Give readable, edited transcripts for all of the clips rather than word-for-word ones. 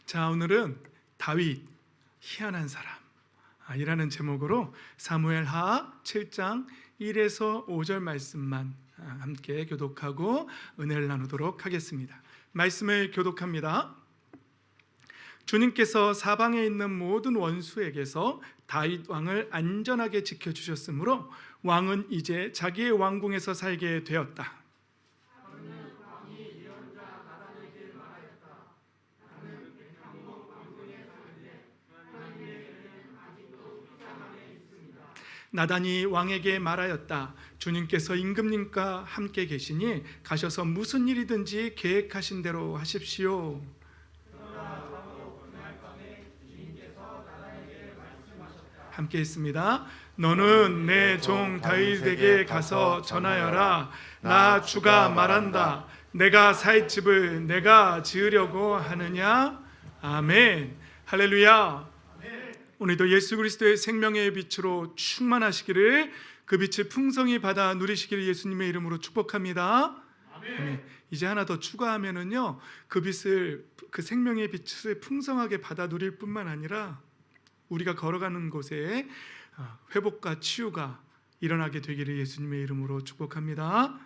자, 오늘은 다윗 희한한 사람 이라는 제목으로 사무엘하 7장 1에서 5절 말씀만 함께 교독하고 은혜를 나누도록 하겠습니다. 말씀을 교독합니다. 주님께서 사방에 있는 모든 원수에게서 다윗 왕을 안전하게 지켜주셨으므로 왕은 이제 자기의 왕궁에서 살게 되었다. 나단이 왕에게 말하였다. 주님께서 임금님과 함께 계시니 가셔서 무슨 일이든지 계획하신 대로 하십시오. 함께 있습니다. 너는 내 종 다윗에게 가서 전하여라. 나 주가 말한다. 내가 살 집을 내가 지으려고 하느냐? 아멘. 할렐루야. 오늘도 예수 그리스도의 생명의 빛으로 충만하시기를, 그 빛을 풍성히 받아 누리시기를 예수님의 이름으로 축복합니다. 아멘. 이제 하나 더 추가하면은요, 그 빛을, 그 생명의 빛을 풍성하게 받아 누릴 뿐만 아니라 우리가 걸어가는 곳에 회복과 치유가 일어나게 되기를 예수님의 이름으로 축복합니다.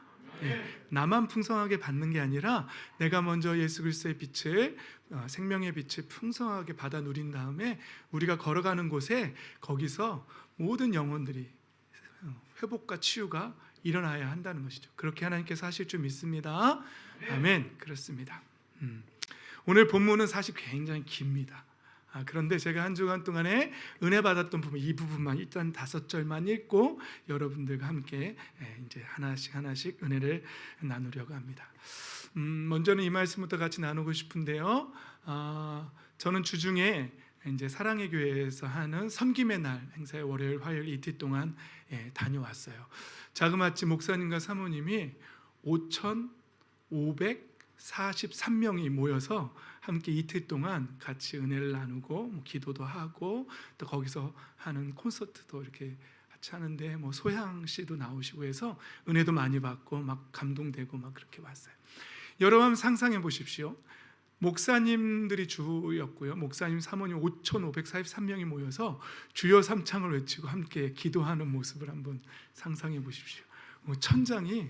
네, 나만 풍성하게 받는 게 아니라 내가 먼저 예수 그리스도의 빛을, 생명의 빛을 풍성하게 받아 누린 다음에 우리가 걸어가는 곳에 거기서 모든 영혼들이 회복과 치유가 일어나야 한다는 것이죠. 그렇게 하나님께서 하실 줄 믿습니다. 아멘. 그렇습니다. 오늘 본문은 사실 굉장히 깁니다. 그런데 제가 한 주간 동안에 은혜 받았던 부분, 이 부분만 일단 5절만 읽고 여러분들과 함께 이제 하나씩 은혜를 나누려고 합니다. 먼저는 이 말씀부터 같이 나누고 싶은데요. 저는 주중에 이제 사랑의 교회에서 하는 섬김의 날 행사에 월요일, 화요일 이틀 동안 다녀왔어요. 자그마치 목사님과 사모님이 5,543명이 모여서 함께 이틀 동안 같이 은혜를 나누고 기도도 하고 또 거기서 하는 콘서트도 이렇게 같이 하는데 소양 씨도 나오시고 해서 은혜도 많이 받고 막 감동되고 막 그렇게 왔어요. 여러분 한번 상상해 보십시오. 목사님들이 주였고요. 목사님, 사모님 5,543명이 모여서 주여 삼창을 외치고 함께 기도하는 모습을 한번 상상해 보십시오. 천장이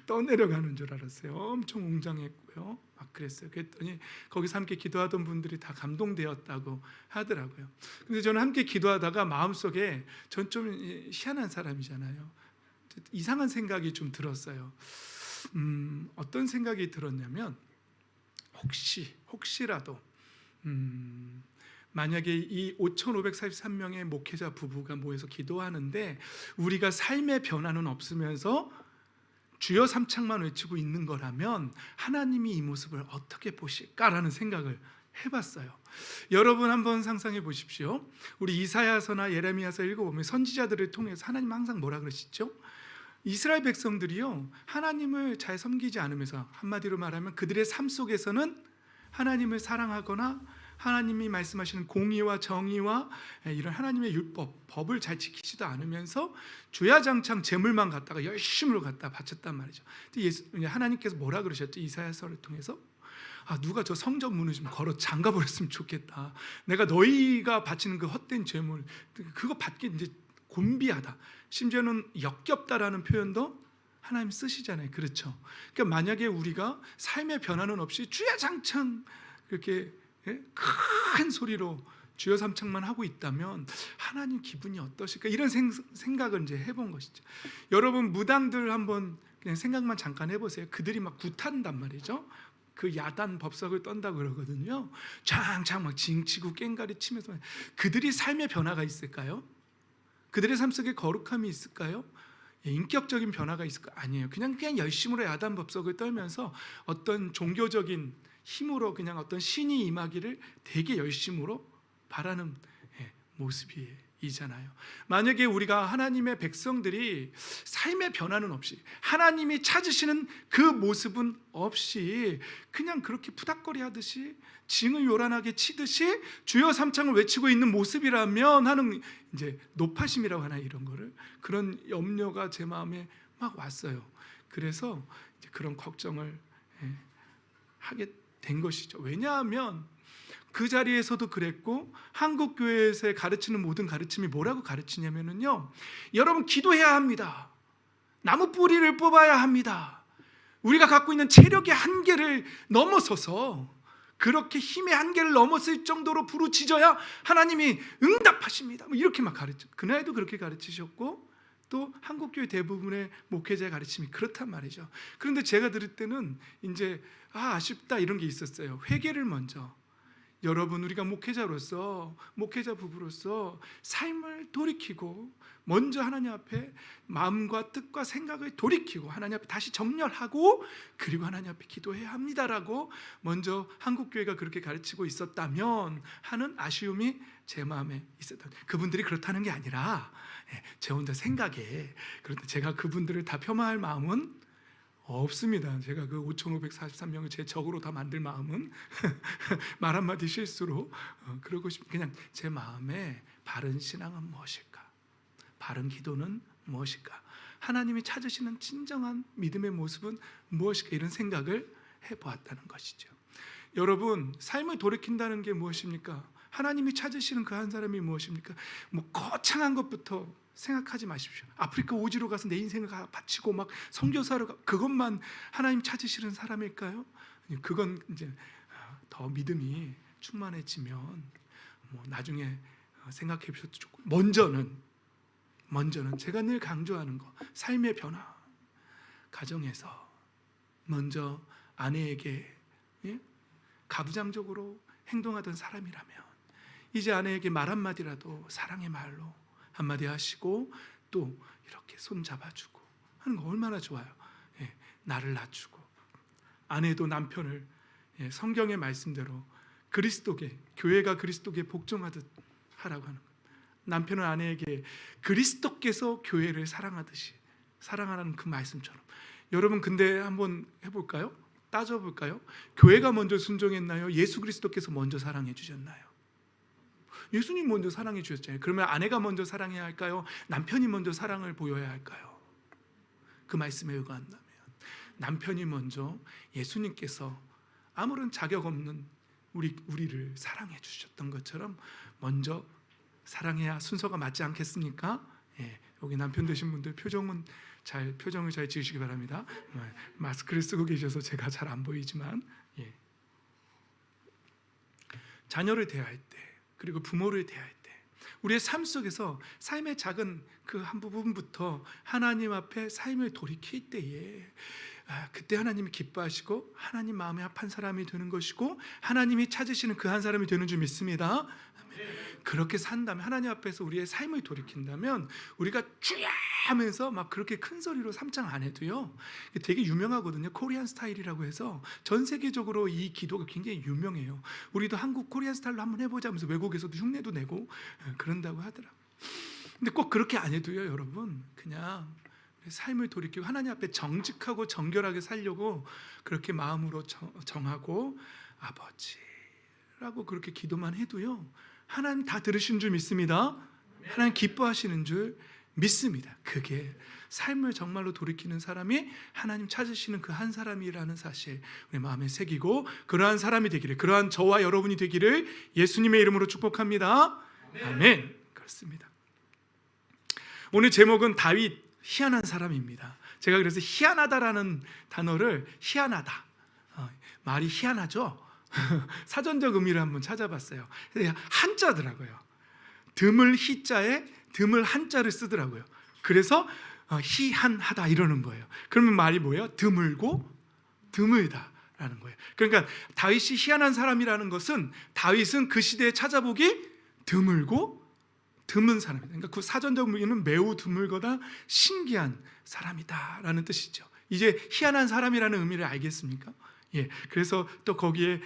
떠내려가는 줄 알았어요. 엄청 웅장했고요. 막 그랬어요. 그랬더니 거기서 함께 기도하던 분들이 다 감동되었다고 하더라고요. 근데 저는 함께 기도하다가 마음속에, 전 좀 희한한 사람이잖아요. 이상한 생각이 좀 들었어요. 어떤 생각이 들었냐면, 혹시라도 만약에 이 5,543명의 목회자 부부가 모여서 기도하는데 우리가 삶의 변화는 없으면서 주여 삼창만 외치고 있는 거라면 하나님이 이 모습을 어떻게 보실까라는 생각을 해봤어요. 여러분 한번 상상해 보십시오. 우리 이사야서나 예레미야서 읽어보면 선지자들을 통해서 하나님 항상 뭐라 그러시죠? 이스라엘 백성들이요, 하나님을 잘 섬기지 않으면서, 한마디로 말하면 그들의 삶 속에서는 하나님을 사랑하거나 하나님이 말씀하시는 공의와 정의와 이런 하나님의 율법, 법을 잘 지키지도 않으면서 주야장창 재물만 갖다가 열심으로 갖다 바쳤단 말이죠. 하나님께서 뭐라 그러셨죠? 이사야서를 통해서 누가 저 성전 문을 좀 걸어 잠가버렸으면 좋겠다. 내가 너희가 바치는 그 헛된 재물 그거 받기 이제 곤비하다. 심지어는 역겹다라는 표현도 하나님 쓰시잖아요. 그렇죠? 그러니까 만약에 우리가 삶의 변화는 없이 주야장창 그렇게 큰 소리로 주여 삼창만 하고 있다면 하나님 기분이 어떠실까? 이런 생각을 이제 해본 것이죠. 여러분 무당들 한번 그냥 생각만 잠깐 해보세요. 그들이 막 굿한단 말이죠. 그 야단 법석을 떤다 그러거든요. 장창 막 징치고 깽가리 치면서. 그들이 삶의 변화가 있을까요? 그들의 삶 속에 거룩함이 있을까요? 인격적인 변화가 있을까? 아니에요. 그냥 열심으로 야단 법석을 떨면서 어떤 종교적인 힘으로 그냥 어떤 신이 임하기를 되게 열심으로 바라는 모습이잖아요. 만약에 우리가 하나님의 백성들이 삶의 변화는 없이, 하나님이 찾으시는 그 모습은 없이 그냥 그렇게 푸닥거리 하듯이 징을 요란하게 치듯이 주여 삼창을 외치고 있는 모습이라면 하는 이제 노파심이라고 하나, 이런 거를, 그런 염려가 제 마음에 막 왔어요. 그래서 이제 그런 걱정을 하게 된 것이죠. 왜냐하면 그 자리에서도 그랬고 한국 교회에서 가르치는 모든 가르침이 뭐라고 가르치냐면요, 여러분 기도해야 합니다. 나무 뿌리를 뽑아야 합니다. 우리가 갖고 있는 체력의 한계를 넘어서서, 그렇게 힘의 한계를 넘었을 정도로 부르짖어야 하나님이 응답하십니다. 이렇게 막 가르쳐. 그날도 그렇게 가르치셨고 또 한국교회 대부분의 목회자의 가르침이 그렇단 말이죠. 그런데 제가 들을 때는 이제 아쉽다 이런 게 있었어요. 회개를 먼저, 여러분 우리가 목회자로서, 목회자 부부로서 삶을 돌이키고 먼저 하나님 앞에 마음과 뜻과 생각을 돌이키고 하나님 앞에 다시 정렬하고 그리고 하나님 앞에 기도해야 합니다라고 먼저 한국교회가 그렇게 가르치고 있었다면 하는 아쉬움이 제 마음에 있었던, 그분들이 그렇다는 게 아니라 제 혼자 생각에, 그런데 제가 그분들을 다 폄하할 마음은 없습니다. 제가 그 5,543명을 제 적으로 다 만들 마음은 말 한마디 실수로 그러고 그냥 제 마음에 바른 신앙은 무엇일까? 바른 기도는 무엇일까? 하나님이 찾으시는 진정한 믿음의 모습은 무엇일까? 이런 생각을 해보았다는 것이죠. 여러분, 삶을 돌이킨다는 게 무엇입니까? 하나님이 찾으시는 그 한 사람이 무엇입니까? 뭐 거창한 것부터 생각하지 마십시오. 아프리카 오지로 가서 내 인생을 바치고 막 선교사로 그것만 하나님 찾으시는 사람일까요? 그건 이제 더 믿음이 충만해지면 뭐 나중에 생각해 보셔도 좋고, 먼저는 제가 늘 강조하는 거, 삶의 변화. 가정에서 먼저 아내에게 가부장적으로 행동하던 사람이라면 이제 아내에게 말 한마디라도 사랑의 말로 한마디 하시고 또 이렇게 손 잡아주고 하는 거 얼마나 좋아요. 나를 낮추고, 아내도 남편을 성경의 말씀대로 그리스도께, 교회가 그리스도께 복종하듯 하라고 하는 것. 남편은 아내에게 그리스도께서 교회를 사랑하듯이 사랑하라는 그 말씀처럼. 여러분 근데 한번 해볼까요? 따져볼까요? 교회가 먼저 순종했나요? 예수 그리스도께서 먼저 사랑해 주셨나요? 예수님 먼저 사랑해 주셨잖아요. 그러면 아내가 먼저 사랑해야 할까요? 남편이 먼저 사랑을 보여야 할까요? 그 말씀에 의거한다면 남편이 먼저 예수님께서 아무런 자격 없는 우리를 사랑해 주셨던 것처럼 먼저 사랑해야 순서가 맞지 않겠습니까? 여기 남편 되신 분들 표정을 잘 지으시기 바랍니다. 마스크를 쓰고 계셔서 제가 잘 안 보이지만, 자녀를 대할 때, 그리고 부모를 대할 때, 우리의 삶 속에서 삶의 작은 그 한 부분부터 하나님 앞에 삶을 돌이킬 때에 그때 하나님이 기뻐하시고 하나님 마음에 합한 사람이 되는 것이고 하나님이 찾으시는 그 한 사람이 되는 줄 믿습니다. 그렇게 산다면, 하나님 앞에서 우리의 삶을 돌이킨다면 우리가 주야 하면서 막 그렇게 큰 소리로 삼창 안 해도요, 되게 유명하거든요. 코리안 스타일이라고 해서 전 세계적으로 이 기도가 굉장히 유명해요. 우리도 한국 코리안 스타일로 한번 해보자 하면서 외국에서도 흉내도 내고 그런다고 하더라고요. 근데 꼭 그렇게 안 해도요, 여러분, 그냥 삶을 돌이키고 하나님 앞에 정직하고 정결하게 살려고 그렇게 마음으로 정하고 아버지라고 그렇게 기도만 해도요, 하나님 다 들으신 줄 믿습니다. 하나님 기뻐하시는 줄 믿습니다. 그게 삶을 정말로 돌이키는 사람이 하나님 찾으시는 그 한 사람이라는 사실 우리 마음에 새기고, 그러한 사람이 되기를, 그러한 저와 여러분이 되기를 예수님의 이름으로 축복합니다. 아멘. 그렇습니다. 오늘 제목은 다윗 희한한 사람입니다. 제가 그래서 희한하다라는 단어를, 희한하다, 말이 희한하죠? 사전적 의미를 한번 찾아봤어요. 한자더라고요. 드물 희자에 드물 한자를 쓰더라고요. 그래서 희한하다 이러는 거예요. 그러면 말이 뭐예요? 드물고 드물다라는 거예요. 그러니까 다윗이 희한한 사람이라는 것은, 다윗은 그 시대에 찾아보기 드물고 드문 사람이다. 그러니까 그 사전적 의미는 매우 드물거나 신기한 사람이다라는 뜻이죠. 이제 희한한 사람이라는 의미를 알겠습니까? 그래서 또 거기에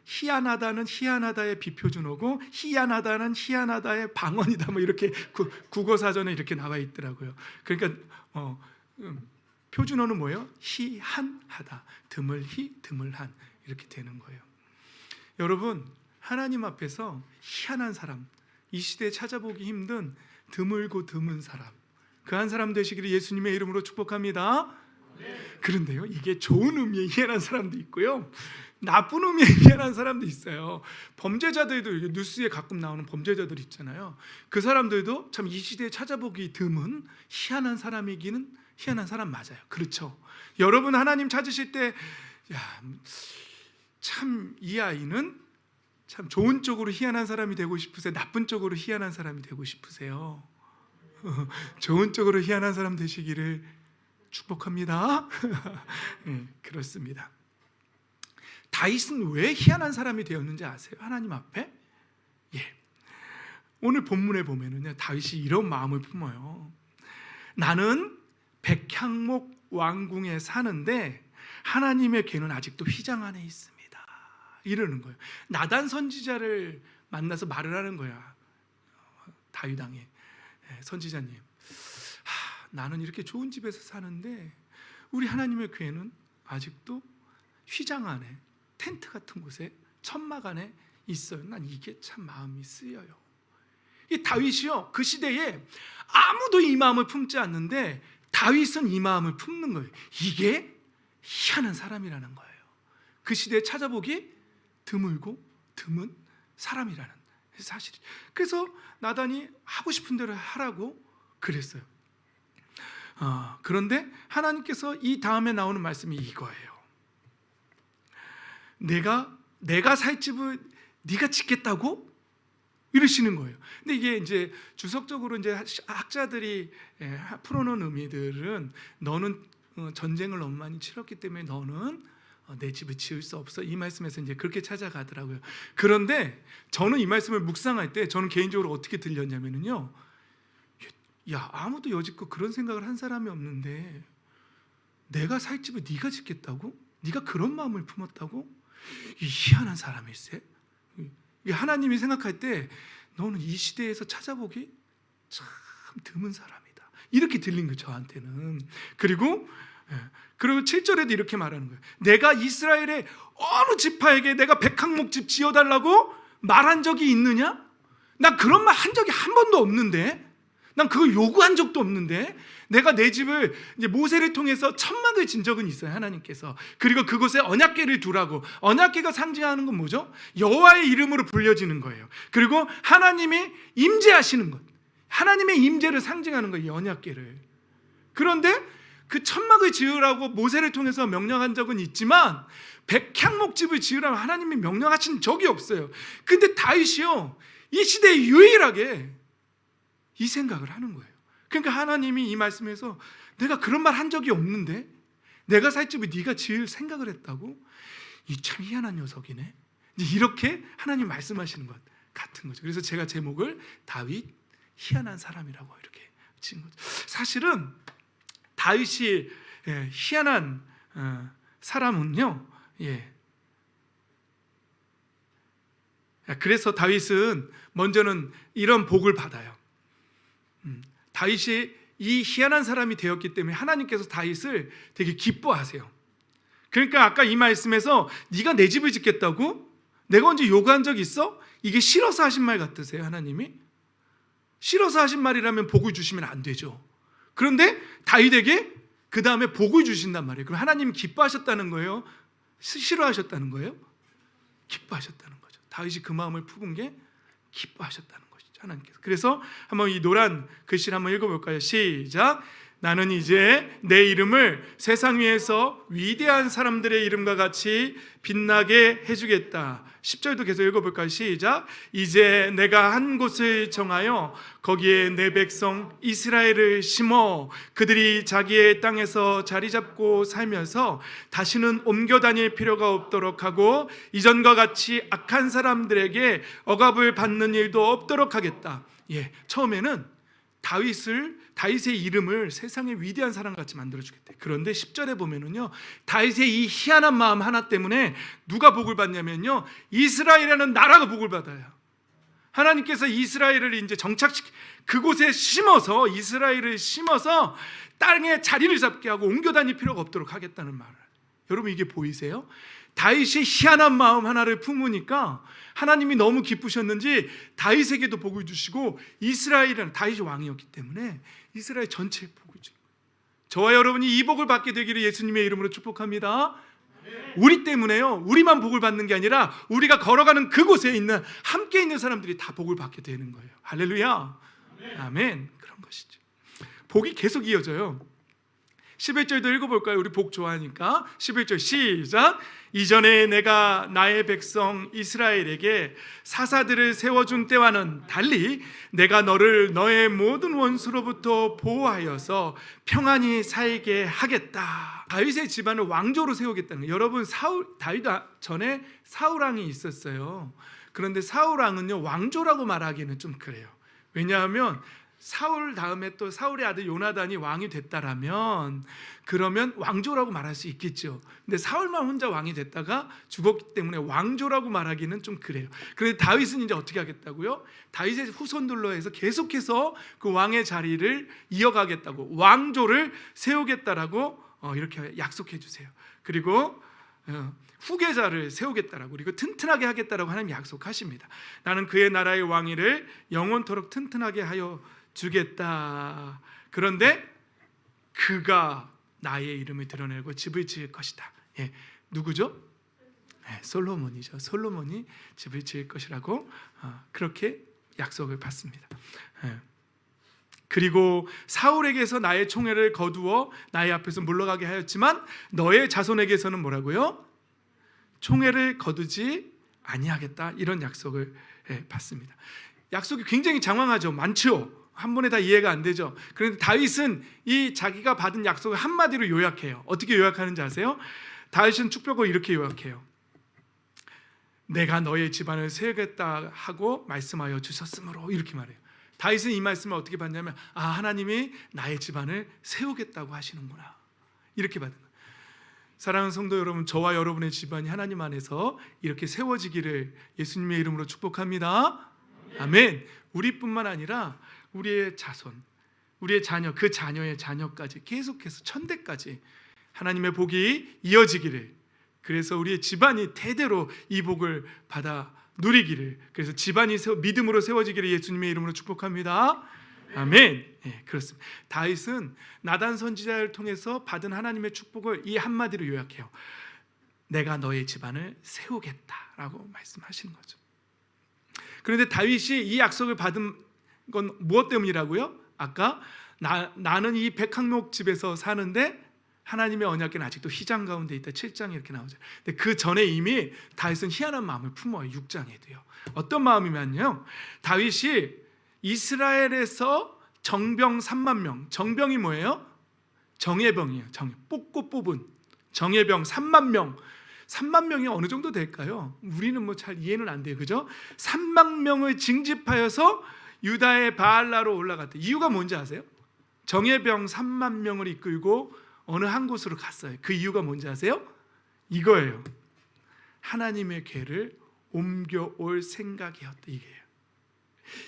희한하다는 희한하다의 비표준어고 희한하다는 희한하다의 방언이다, 뭐 이렇게 국어 사전에 이렇게 나와 있더라고요. 그러니까 표준어는 뭐예요? 희한하다, 드물희, 드물한 이렇게 되는 거예요. 여러분, 하나님 앞에서 희한한 사람, 이 시대에 찾아보기 힘든 드물고 드문 사람, 그 한 사람 되시기를 예수님의 이름으로 축복합니다. 그런데요, 이게 좋은 의미의 희한한 사람도 있고요, 나쁜 의미의 희한한 사람도 있어요. 범죄자들도 뉴스에 가끔 나오는 범죄자들 있잖아요. 그 사람들도 참 이 시대에 찾아보기 드문 희한한 사람이기는 희한한 사람 맞아요. 그렇죠? 여러분 하나님 찾으실 때 참 이 아이는 참 좋은 쪽으로 희한한 사람이 되고 싶으세요? 나쁜 쪽으로 희한한 사람이 되고 싶으세요? 좋은 쪽으로 희한한 사람 되시기를 축복합니다. 그렇습니다. 다윗은 왜 희한한 사람이 되었는지 아세요? 하나님 앞에? 오늘 본문에 보면은요, 다윗이 이런 마음을 품어요. 나는 백향목 왕궁에 사는데 하나님의 궤는 아직도 휘장 안에 있습니다. 이러는 거예요. 나단 선지자를 만나서 말을 하는 거야. 다윗 왕의 선지자님, 나는 이렇게 좋은 집에서 사는데 우리 하나님의 궤는 아직도 휘장 안에, 텐트 같은 곳에, 천막 안에 있어요. 난 이게 참 마음이 쓰여요. 이 다윗이요, 그 시대에 아무도 이 마음을 품지 않는데 다윗은 이 마음을 품는 거예요. 이게 희한한 사람이라는 거예요. 그 시대에 찾아보기 드물고 드문 사람이라는 사실이. 그래서 나단이 하고 싶은 대로 하라고 그랬어요. 그런데 하나님께서 이 다음에 나오는 말씀이 이거예요. 내가 살 집을 네가 짓겠다고? 이러시는 거예요. 근데 이게 이제 주석적으로 이제 학자들이 풀어놓은 의미들은, 너는 전쟁을 너무 많이 치렀기 때문에 너는 내 집을 지을 수 없어, 이 말씀에서 이제 그렇게 찾아가더라고요. 그런데 저는 이 말씀을 묵상할 때 저는 개인적으로 어떻게 들렸냐면요, 아무도 여지껏 그런 생각을 한 사람이 없는데 내가 살 집을 네가 짓겠다고? 네가 그런 마음을 품었다고? 이 희한한 사람일세. 하나님이 생각할 때 너는 이 시대에서 찾아보기 참 드문 사람이다, 이렇게 들린 거예요, 저한테는. 그리고 7절에도 이렇게 말하는 거예요. 내가 이스라엘의 어느 지파에게 내가 백향목집 지어달라고 말한 적이 있느냐? 난 그런 말 한 적이 한 번도 없는데, 난 그걸 요구한 적도 없는데, 내가 내 집을 이제 모세를 통해서 천막을 진 적은 있어요, 하나님께서. 그리고 그곳에 언약궤를 두라고. 언약궤가 상징하는 건 뭐죠? 여호와의 이름으로 불려지는 거예요. 그리고 하나님이 임재하시는 것, 하나님의 임재를 상징하는 거예요, 이 언약궤를. 그런데 그 천막을 지으라고 모세를 통해서 명령한 적은 있지만 백향목집을 지으라고 하나님이 명령하신 적이 없어요. 근데 다윗이요, 이 시대에 유일하게 이 생각을 하는 거예요. 그러니까 하나님이 이 말씀에서 내가 그런 말 한 적이 없는데 내가 살 집을 네가 지을 생각을 했다고? 이 참 희한한 녀석이네. 이렇게 하나님 말씀하시는 것 같은 거죠. 그래서 제가 제목을 다윗 희한한 사람이라고 이렇게 지은 거죠. 사실은 다윗이 희한한 사람은요, 그래서 다윗은 먼저는 이런 복을 받아요. 다윗이 이 희한한 사람이 되었기 때문에 하나님께서 다윗을 되게 기뻐하세요. 그러니까 아까 이 말씀에서 네가 내 집을 짓겠다고? 내가 언제 요구한 적 있어? 이게 싫어서 하신 말 같으세요, 하나님이? 싫어서 하신 말이라면 복을 주시면 안 되죠. 그런데 다윗에게 그 다음에 복을 주신단 말이에요. 그럼 하나님이 기뻐하셨다는 거예요? 싫어하셨다는 거예요? 기뻐하셨다는 거죠. 다윗이 그 마음을 품은 게 기뻐하셨다는 것이죠, 하나님께서. 그래서 한번 이 노란 글씨를 한번 읽어볼까요? 시작. 나는 이제 내 이름을 세상 위에서 위대한 사람들의 이름과 같이 빛나게 해주겠다. 10절도 계속 읽어볼까요? 시작. 이제 내가 한 곳을 정하여 거기에 내 백성 이스라엘을 심어 그들이 자기의 땅에서 자리 잡고 살면서 다시는 옮겨 다닐 필요가 없도록 하고 이전과 같이 악한 사람들에게 억압을 받는 일도 없도록 하겠다. 처음에는 다윗의 이름을 세상의 위대한 사람같이 만들어주겠대. 그런데 10절에 보면은요, 다윗의 이 희한한 마음 하나 때문에 누가 복을 받냐면요, 이스라엘이라는 나라가 복을 받아요. 하나님께서 이스라엘을 이제 그곳에 심어서, 이스라엘을 심어서 땅에 자리를 잡게 하고 옮겨 다닐 필요가 없도록 하겠다는 말을. 여러분, 이게 보이세요? 다윗이 희한한 마음 하나를 품으니까 하나님이 너무 기쁘셨는지 다윗에게도 복을 주시고, 이스라엘은 다윗이 왕이었기 때문에 이스라엘 전체에 복을 주고, 저와 여러분이 이 복을 받게 되기를 예수님의 이름으로 축복합니다. 우리 때문에요. 우리만 복을 받는 게 아니라 우리가 걸어가는 그곳에 있는 함께 있는 사람들이 다 복을 받게 되는 거예요. 할렐루야. 아멘. 그런 것이죠. 복이 계속 이어져요. 11절도 읽어볼까요? 우리 복 좋아하니까. 11절 시작. 이전에 내가 나의 백성 이스라엘에게 사사들을 세워준 때와는 달리 내가 너를 너의 모든 원수로부터 보호하여서 평안히 살게 하겠다. 다윗의 집안을 왕조로 세우겠다는 거예요. 여러분, 다윗 전에 사울 왕이 있었어요. 그런데 사울 왕은요, 왕조라고 말하기는 좀 그래요. 왜냐하면 사울 다음에 또 사울의 아들 요나단이 왕이 됐다라면 그러면 왕조라고 말할 수 있겠죠. 근데 사울만 혼자 왕이 됐다가 죽었기 때문에 왕조라고 말하기는 좀 그래요. 그런데 다윗은 이제 어떻게 하겠다고요? 다윗의 후손들로 해서 계속해서 그 왕의 자리를 이어가겠다고, 왕조를 세우겠다라고 이렇게 약속해 주세요. 그리고 후계자를 세우겠다라고, 그리고 튼튼하게 하겠다라고 하나님 약속하십니다. 나는 그의 나라의 왕위를 영원토록 튼튼하게 하여 주겠다. 그런데 그가 나의 이름을 드러내고 집을 지을 것이다. 예, 누구죠? 솔로몬이죠. 솔로몬이 집을 지을 것이라고 그렇게 약속을 받습니다. 그리고 사울에게서 나의 총애를 거두어 나의 앞에서 물러가게 하였지만 너의 자손에게서는 뭐라고요? 총애를 거두지 아니하겠다. 이런 약속을 받습니다. 약속이 굉장히 장황하죠. 많죠. 한 번에 다 이해가 안 되죠. 그런데 다윗은 이 자기가 받은 약속을 한마디로 요약해요. 어떻게 요약하는지 아세요? 다윗은 축복을 이렇게 요약해요. 내가 너의 집안을 세우겠다 하고 말씀하여 주셨으므로, 이렇게 말해요. 다윗은 이 말씀을 어떻게 받냐면, 하나님이 나의 집안을 세우겠다고 하시는구나, 이렇게 받은 거예요. 사랑하는 성도 여러분, 저와 여러분의 집안이 하나님 안에서 이렇게 세워지기를 예수님의 이름으로 축복합니다. 아멘. 우리뿐만 아니라 우리의 자손, 우리의 자녀, 그 자녀의 자녀까지 계속해서 천대까지 하나님의 복이 이어지기를, 그래서 우리의 집안이 대대로 이 복을 받아 누리기를, 그래서 집안이 믿음으로 세워지기를 예수님의 이름으로 축복합니다. 아멘. 네, 그렇습니다. 다윗은 나단 선지자를 통해서 받은 하나님의 축복을 이 한마디로 요약해요. 내가 너의 집안을 세우겠다라고 말씀하시는 거죠. 그런데 다윗이 이 약속을 받은 건 무엇 때문이라고요? 아까 나는 이 백항목 집에서 사는데 하나님의 언약궤는 아직도 휘장 가운데 있다. 7장에 이렇게 나오죠. 근데 그 전에 이미 다윗은 희한한 마음을 품어요. 6장에도요. 어떤 마음이면요, 다윗이 이스라엘에서 정병 3만 명, 정병이 뭐예요? 정예병이에요. 뽑고 뽑은 정예병 3만 명. 3만 명이 어느 정도 될까요? 우리는 뭐 잘 이해는 안 돼요. 그죠? 3만 명을 징집하여서 유다의 바알라로 올라갔대. 이유가 뭔지 아세요? 정예병 3만 명을 이끌고 어느 한 곳으로 갔어요. 그 이유가 뭔지 아세요? 이거예요. 하나님의 궤를 옮겨올 생각이었다.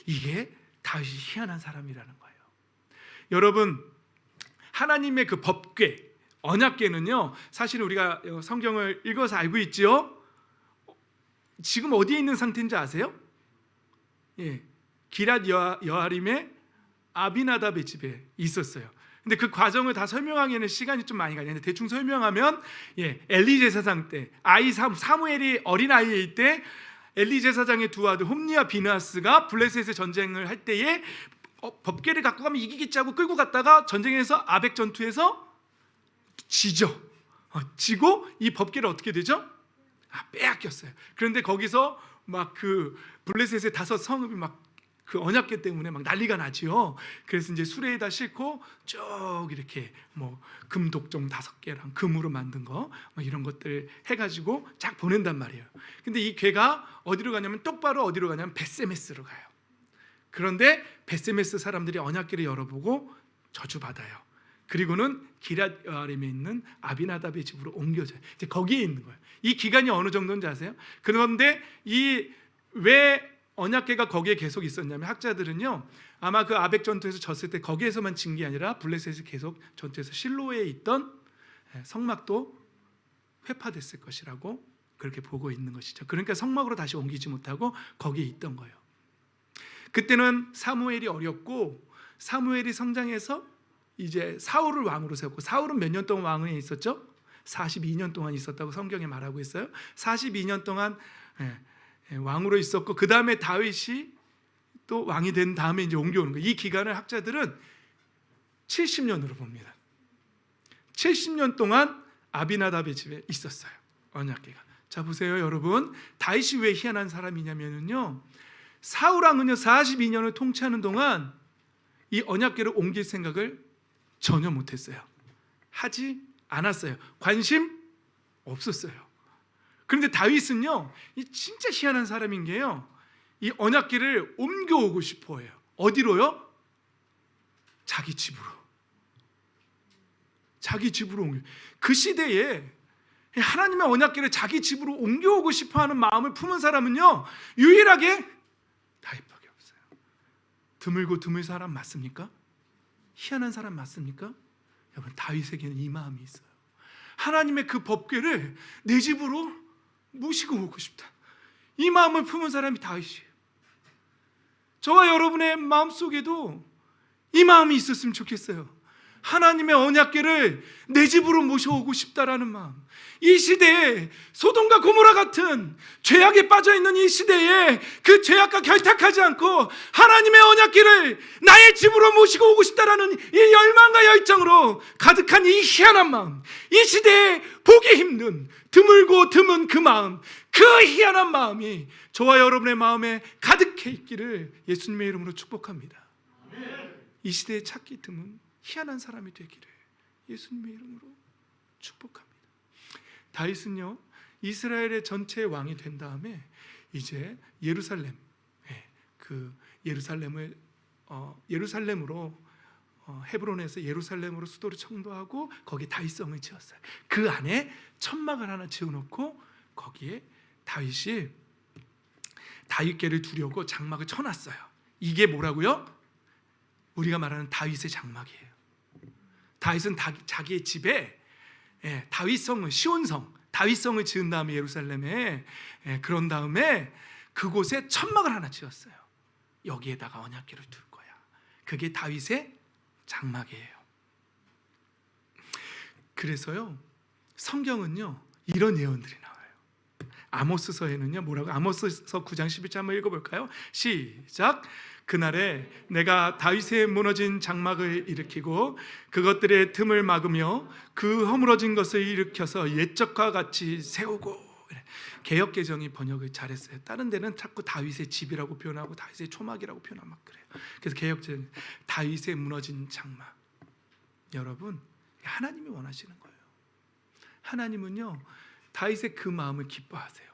이게 다윗이 희한한 사람이라는 거예요. 여러분, 하나님의 그 법궤, 언약궤는요, 사실 우리가 성경을 읽어서 알고 있지요. 지금 어디에 있는 상태인지 아세요? 예, 기랏 여아림의 아비나답의 집에 있었어요. 근데 그 과정을 다 설명하기에는 시간이 좀 많이 가는데 대충 설명하면, 엘리 제사장 때 사무엘이 어린 아이일 때 엘리 제사장의 두 아들 홈니와 비느하스가 블레셋의 전쟁을 할 때에 법궤를 갖고 가면 이기겠지 하고 끌고 갔다가 전쟁에서 아벡 전투에서 지죠. 지고 이 법궤를 어떻게 되죠? 빼앗겼어요. 그런데 거기서 막 그 블레셋의 5 성읍이 막 그 언약궤 때문에 막 난리가 나지요. 그래서 이제 수레에다 싣고 쭉 이렇게 뭐 금독종 5개랑 금으로 만든 거 이런 것들 해가지고 쫙 보낸단 말이에요. 근데 이 궤가 어디로 가냐면 똑바로 어디로 가냐면 벳세메스로 가요. 그런데 벳세메스 사람들이 언약궤를 열어보고 저주받아요. 그리고는 기랏 여아림에 있는 아비나답의 집으로 옮겨져요. 이제 거기에 있는 거예요. 이 기간이 어느 정도인지 아세요? 그런데 이 왜 언약궤가 거기에 계속 있었냐면, 학자들은요, 아마 그 아벡 전투에서 졌을 때 거기에서만 진 게 아니라 블레셋이 계속 전투에서 실로에 있던 성막도 회파됐을 것이라고 그렇게 보고 있는 것이죠. 그러니까 성막으로 다시 옮기지 못하고 거기에 있던 거예요. 그때는 사무엘이 어렸고 사무엘이 성장해서 이제 사울을 왕으로 세웠고, 사울은 몇 년 동안 왕위에 있었죠? 42년 동안 있었다고 성경에 말하고 있어요. 42년 동안 왕으로 있었고, 그 다음에 다윗이 또 왕이 된 다음에 이제 옮겨오는 거예요. 이 기간을 학자들은 70년으로 봅니다. 70년 동안 아비나답의 집에 있었어요, 언약궤가. 자, 보세요 여러분, 다윗이 왜 희한한 사람이냐면요, 사울 왕은요 42년을 통치하는 동안 이 언약궤를 옮길 생각을 전혀 못했어요. 하지 않았어요. 관심 없었어요. 그런데 다윗은요, 이 진짜 희한한 사람인 게요, 이 언약궤를 옮겨오고 싶어 해요. 어디로요? 자기 집으로. 자기 집으로 옮겨. 그 시대에 하나님의 언약궤를 자기 집으로 옮겨오고 싶어하는 마음을 품은 사람은요 유일하게 다윗밖에 없어요. 드물고 드물 사람 맞습니까? 희한한 사람 맞습니까? 여러분, 다윗에게는 이 마음이 있어요. 하나님의 그 법궤를 내 집으로 모시고 오고 싶다, 이 마음을 품은 사람이 다윗이에요. 저와 여러분의 마음속에도 이 마음이 있었으면 좋겠어요. 하나님의 언약궤를 내 집으로 모셔오고 싶다라는 마음. 이 시대에 소돔과 고모라 같은 죄악에 빠져있는 이 시대에 그 죄악과 결탁하지 않고 하나님의 언약궤를 나의 집으로 모시고 오고 싶다라는 이 열망과 열정으로 가득한 이 희한한 마음, 이 시대에 보기 힘든 드물고 드문 그 마음, 그 희한한 마음이 저와 여러분의 마음에 가득해 있기를 예수님의 이름으로 축복합니다. 이 시대에 찾기 드문 희한한 사람이 되기를 예수님의 이름으로 축복합니다. 다윗은요 이스라엘의 전체 왕이 된 다음에 이제 예루살렘, 그 예루살렘으로 헤브론에서 예루살렘으로 수도를 청도하고 거기에 다윗성을 지었어요. 그 안에 천막을 하나 지어놓고 거기에 다윗이 다윗궤를 두려고 장막을 쳐놨어요. 이게 뭐라고요? 우리가 말하는 다윗의 장막이에요. 다윗은 자기의 집에 다윗성을, 시온성, 다윗성을 지은 다음에 예루살렘에, 그런 다음에 그곳에 천막을 하나 지었어요. 여기에다가 언약궤를 둘 거야. 그게 다윗의 장막이에요. 그래서요 성경은요 이런 예언들이 나와요. 아모스서에는요 뭐라고? 아모스서 9장 11절 한번 읽어볼까요? 시작. 그날에 내가 다윗의 무너진 장막을 일으키고 그것들의 틈을 막으며 그 허물어진 것을 일으켜서 옛적과 같이 세우고. 개역개정이 번역을 잘했어요. 다른 데는 자꾸 다윗의 집이라고 표현하고 다윗의 초막이라고 표현하고 막 그래요. 그래서 개역개정 다윗의 무너진 장막. 여러분, 하나님이 원하시는 거예요. 하나님은요 다윗의 그 마음을 기뻐하세요.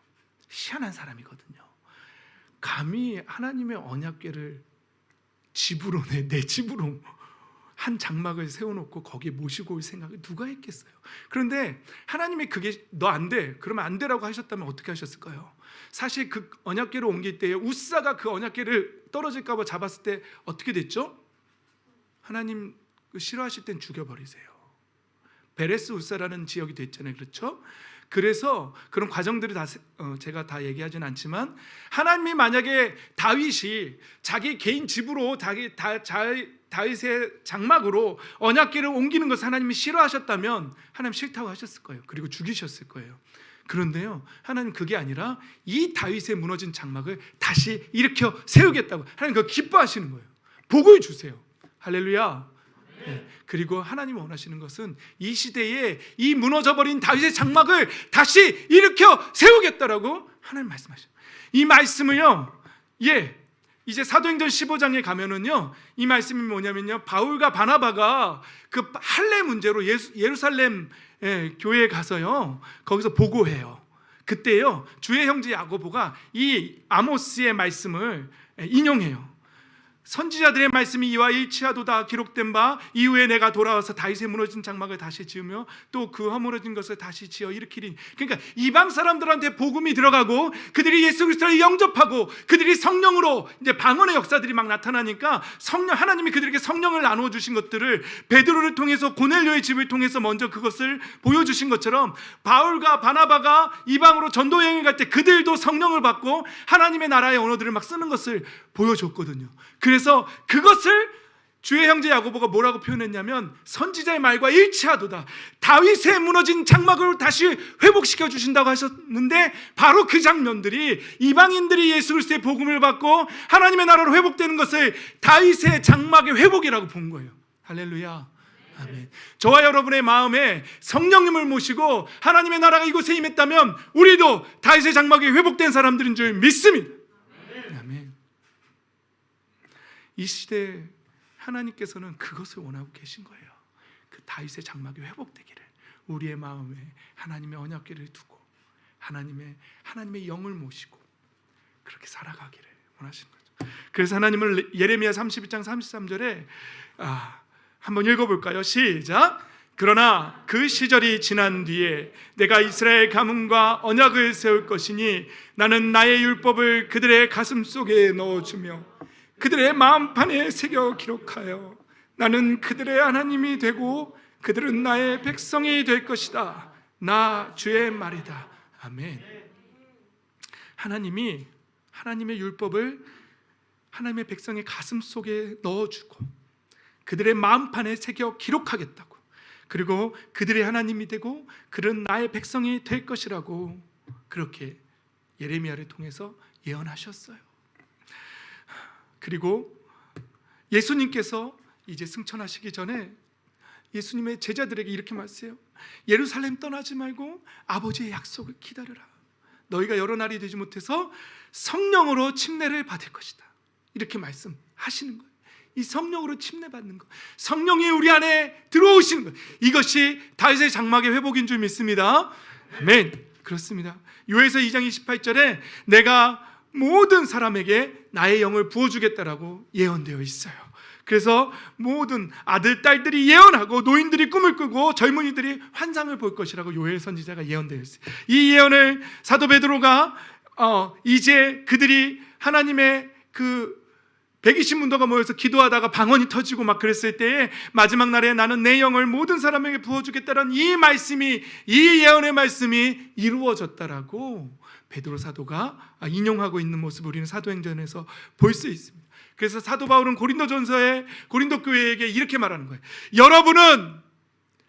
희한한 사람이거든요. 감히 하나님의 언약궤를 집으로, 내 집으로 한 장막을 세워놓고 거기에 모시고 올 생각을 누가 했겠어요? 그런데 하나님이 그게 너 안 돼, 그러면 안 되라고 하셨다면 어떻게 하셨을까요? 사실 그 언약궤를 옮길 때에 우사가 그 언약궤를 떨어질까 봐 잡았을 때 어떻게 됐죠? 하나님 싫어하실 땐 죽여버리세요. 베레스 우사라는 지역이 됐잖아요. 그렇죠? 그래서 그런 과정들이 다 제가 다 얘기하진 않지만, 하나님이 만약에 다윗이 자기 개인 집으로 다윗의 장막으로 언약궤를 옮기는 것을 하나님이 싫어하셨다면 하나님 싫다고 하셨을 거예요. 그리고 죽이셨을 거예요. 그런데요 하나님 그게 아니라 이 다윗의 무너진 장막을 다시 일으켜 세우겠다고 하나님 그거 기뻐하시는 거예요. 복을 주세요. 할렐루야. 그리고 하나님이 원하시는 것은 이 시대에 이 무너져버린 다윗의 장막을 다시 일으켜 세우겠다라고 하나님 말씀하셔요. 이 말씀을요 이제 사도행전 15장에 가면은요 이 말씀이 뭐냐면요, 바울과 바나바가 그 할례 문제로 예루살렘 교회에 가서요 거기서 보고해요. 그때요 주의 형제 야고보가 이 아모스의 말씀을 인용해요. 선지자들의 말씀이 이와 일치하도다 기록된 바 이후에 내가 돌아와서 다윗의 무너진 장막을 다시 지으며 또 그 허물어진 것을 다시 지어 일으키리. 그러니까 이방 사람들한테 복음이 들어가고 그들이 예수 그리스도를 영접하고 그들이 성령으로 이제 방언의 역사들이 막 나타나니까 하나님이 그들에게 성령을 나누어 주신 것들을 베드로를 통해서 고넬료의 집을 통해서 먼저 그것을 보여주신 것처럼 바울과 바나바가 이방으로 전도 여행을 갈 때 그들도 성령을 받고 하나님의 나라의 언어들을 막 쓰는 것을 보여줬거든요. 그래서 그것을 주의 형제 야고보가 뭐라고 표현했냐면 선지자의 말과 일치하도다. 다윗의 무너진 장막을 다시 회복시켜 주신다고 하셨는데 바로 그 장면들이 이방인들이 예수 그리스도의 복음을 받고 하나님의 나라로 회복되는 것을 다윗의 장막의 회복이라고 본 거예요. 할렐루야. 아멘. 저와 여러분의 마음에 성령님을 모시고 하나님의 나라가 이곳에 임했다면 우리도 다윗의 장막이 회복된 사람들인 줄 믿습니다. 아멘. 이 시대에 하나님께서는 그것을 원하고 계신 거예요. 그 다윗의 장막이 회복되기를, 우리의 마음에 하나님의 언약궤를 두고 하나님의 영을 모시고 그렇게 살아가기를 원하시는 거죠. 그래서 하나님을 예레미야 32장 33절에 한번 읽어볼까요? 시작. 그러나 그 시절이 지난 뒤에 내가 이스라엘 가문과 언약을 세울 것이니 나는 나의 율법을 그들의 가슴 속에 넣어주며 그들의 마음판에 새겨 기록하여 나는 그들의 하나님이 되고 그들은 나의 백성이 될 것이다. 나 주의 말이다. 아멘. 하나님이 하나님의 율법을 하나님의 백성의 가슴 속에 넣어주고 그들의 마음판에 새겨 기록하겠다고, 그리고 그들의 하나님이 되고 그들은 나의 백성이 될 것이라고 그렇게 예레미야를 통해서 예언하셨어요. 그리고 예수님께서 이제 승천하시기 전에 예수님의 제자들에게 이렇게 말씀해요. 예루살렘 떠나지 말고 아버지의 약속을 기다려라. 너희가 여러 날이 되지 못해서 성령으로 침례를 받을 것이다. 이렇게 말씀하시는 거예요. 이 성령으로 침례받는 것, 성령이 우리 안에 들어오시는 것, 이것이 다윗의 장막의 회복인 줄 믿습니다. 아멘. 그렇습니다. 요에서 2장 28절에 내가 모든 사람에게 나의 영을 부어주겠다라고 예언되어 있어요. 그래서 모든 아들, 딸들이 예언하고 노인들이 꿈을 꾸고 젊은이들이 환상을 볼 것이라고 요엘 선지자가 예언되어 있어요. 이 예언을 사도 베드로가 이제 그들이 하나님의 그 120문도가 모여서 기도하다가 방언이 터지고 막 그랬을 때에 마지막 날에 나는 내 영을 모든 사람에게 부어주겠다는 이 말씀이, 이 예언의 말씀이 이루어졌다라고 베드로 사도가 인용하고 있는 모습을 우리는 사도행전에서 볼 수 있습니다. 그래서 사도 바울은 고린도전서에 고린도 교회에게 이렇게 말하는 거예요. 여러분은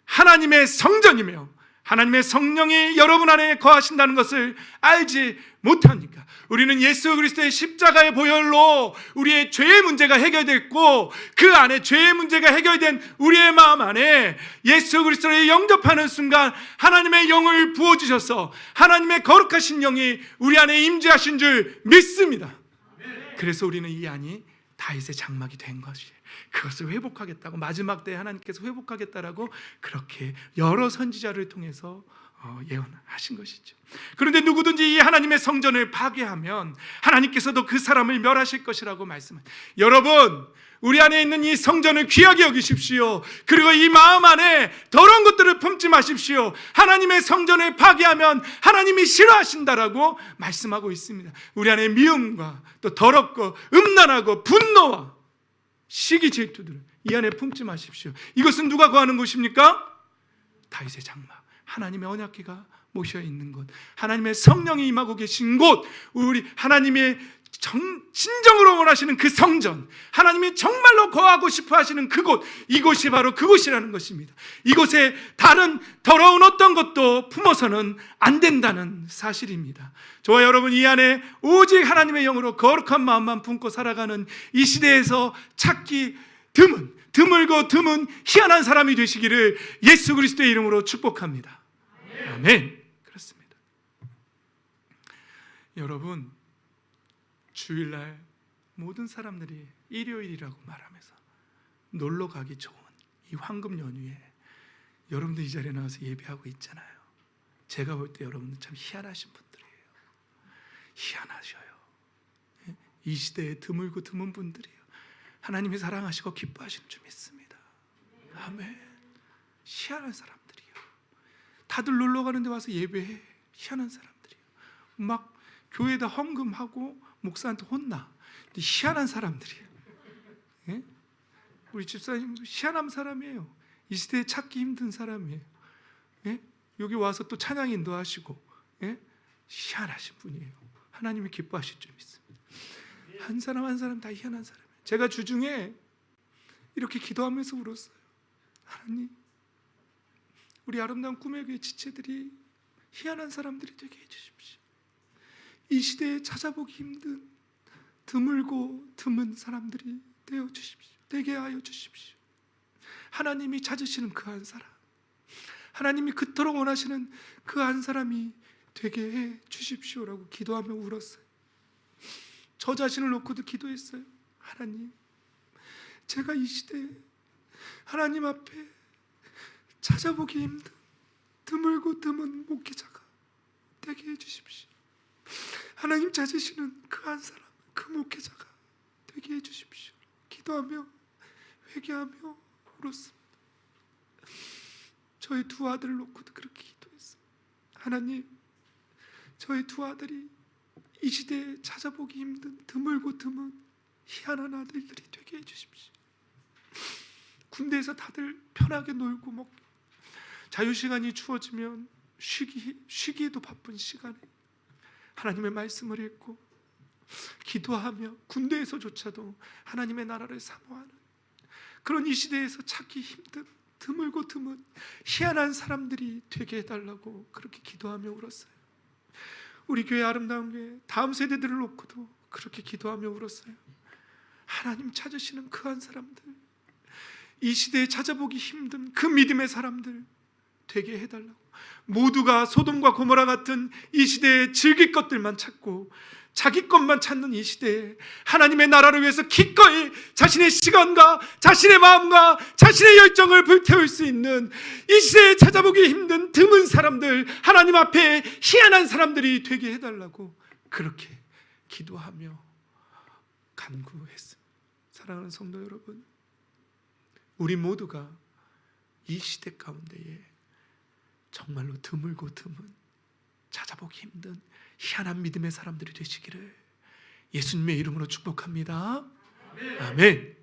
하나님의 성전이며 하나님의 성령이 여러분 안에 거하신다는 것을 알지 못합니까? 우리는 예수 그리스도의 십자가의 보혈로 우리의 죄의 문제가 해결됐고 그 안에 죄의 문제가 해결된 우리의 마음 안에 예수 그리스도를 영접하는 순간 하나님의 영을 부어주셔서 하나님의 거룩하신 영이 우리 안에 임재하신 줄 믿습니다. 그래서 우리는 이 안이 다윗의 장막이 된 것이에요. 그것을 회복하겠다고, 마지막 때에 하나님께서 회복하겠다라고 그렇게 여러 선지자를 통해서 예언하신 것이죠. 그런데 누구든지 이 하나님의 성전을 파괴하면 하나님께서도 그 사람을 멸하실 것이라고 말씀합니다. 여러분, 우리 안에 있는 이 성전을 귀하게 여기십시오. 그리고 이 마음 안에 더러운 것들을 품지 마십시오. 하나님의 성전을 파괴하면 하나님이 싫어하신다라고 말씀하고 있습니다. 우리 안에 미움과 또 더럽고 음란하고 분노와 시기 질투들을 이 안에 품지 마십시오. 이것은 누가 거하는 곳입니까? 다윗의 장막, 하나님의 언약궤가 모셔 있는 곳, 하나님의 성령이 임하고 계신 곳, 우리 하나님의 진정으로 원하시는 그 성전, 하나님이 정말로 거하고 싶어 하시는 그곳, 이곳이 바로 그곳이라는 것입니다. 이곳에 다른 더러운 어떤 것도 품어서는 안 된다는 사실입니다. 저와 여러분, 이 안에 오직 하나님의 영으로 거룩한 마음만 품고 살아가는 이 시대에서 찾기 드물고 드문 희한한 사람이 되시기를 예수 그리스도의 이름으로 축복합니다. 아멘. 그렇습니다. 여러분, 주일날 모든 사람들이 일요일이라고 말하면서 놀러 가기 좋은 이 황금 연휴에 여러분들 이 자리에 나와서 예배하고 있잖아요. 제가 볼 때 여러분들 참 희한하신 분들이에요. 희한하셔요. 이 시대에 드물고 드문 분들이에요. 하나님이 사랑하시고 기뻐하시는 줄 믿습니다. 아멘. 희한한 사람들이에요. 다들 놀러 가는데 와서 예배해. 희한한 사람들이에요. 막 교회에다 헌금하고 목사한테 혼나. 근데 희한한 사람들이에요. 예? 우리 집사님 희한한 사람이에요. 이 시대에 찾기 힘든 사람이에요. 예? 여기 와서 또 찬양 인도하시고, 예? 희한하신 분이에요. 하나님이 기뻐하실 줄 믿습니다. 한 사람 한 사람 다 희한한 사람이에요. 제가 주중에 이렇게 기도하면서 울었어요. 하나님, 우리 아름다운 꿈의 교회 지체들이 희한한 사람들이 되게 해주십시오. 이 시대에 찾아보기 힘든 드물고 드문 사람들이 되어 주십시오. 되게 하여 주십시오. 하나님이 찾으시는 그 한 사람, 하나님이 그토록 원하시는 그 한 사람이 되게 해 주십시오라고 기도하며 울었어요. 저 자신을 놓고도 기도했어요. 하나님, 제가 이 시대에 하나님 앞에 찾아보기 힘든 드물고 드문 목회자가 되게 해주십시오. 하나님 찾으시는 그 한 사람, 그 목회자가 되게 해주십시오. 기도하며 회개하며 울었습니다. 저희 두 아들을 놓고도 그렇게 기도했어요. 하나님, 저희 두 아들이 이 시대에 찾아보기 힘든 드물고 드문 희한한 아들들이 되게 해주십시오. 군대에서 다들 편하게 놀고 먹고 자유시간이 주어지면 쉬기에도 바쁜 시간에 하나님의 말씀을 읽고 기도하며 군대에서조차도 하나님의 나라를 사모하는 그런 이 시대에서 찾기 힘든 드물고 드문 희한한 사람들이 되게 해달라고 그렇게 기도하며 울었어요. 우리 교회 아름다운 교회 다음 세대들을 놓고도 그렇게 기도하며 울었어요. 하나님 찾으시는 그 한 사람들, 이 시대에 찾아보기 힘든 그 믿음의 사람들 되게 해달라고. 모두가 소돔과 고모라 같은 이 시대에 즐길 것들만 찾고 자기 것만 찾는 이 시대에 하나님의 나라를 위해서 기꺼이 자신의 시간과 자신의 마음과 자신의 열정을 불태울 수 있는 이 시대에 찾아보기 힘든 드문 사람들, 하나님 앞에 희한한 사람들이 되게 해달라고 그렇게 기도하며 간구했습니다. 사랑하는 성도 여러분, 우리 모두가 이 시대 가운데에 정말로 드물고 드문 찾아보기 힘든 희한한 믿음의 사람들이 되시기를 예수님의 이름으로 축복합니다. 아멘.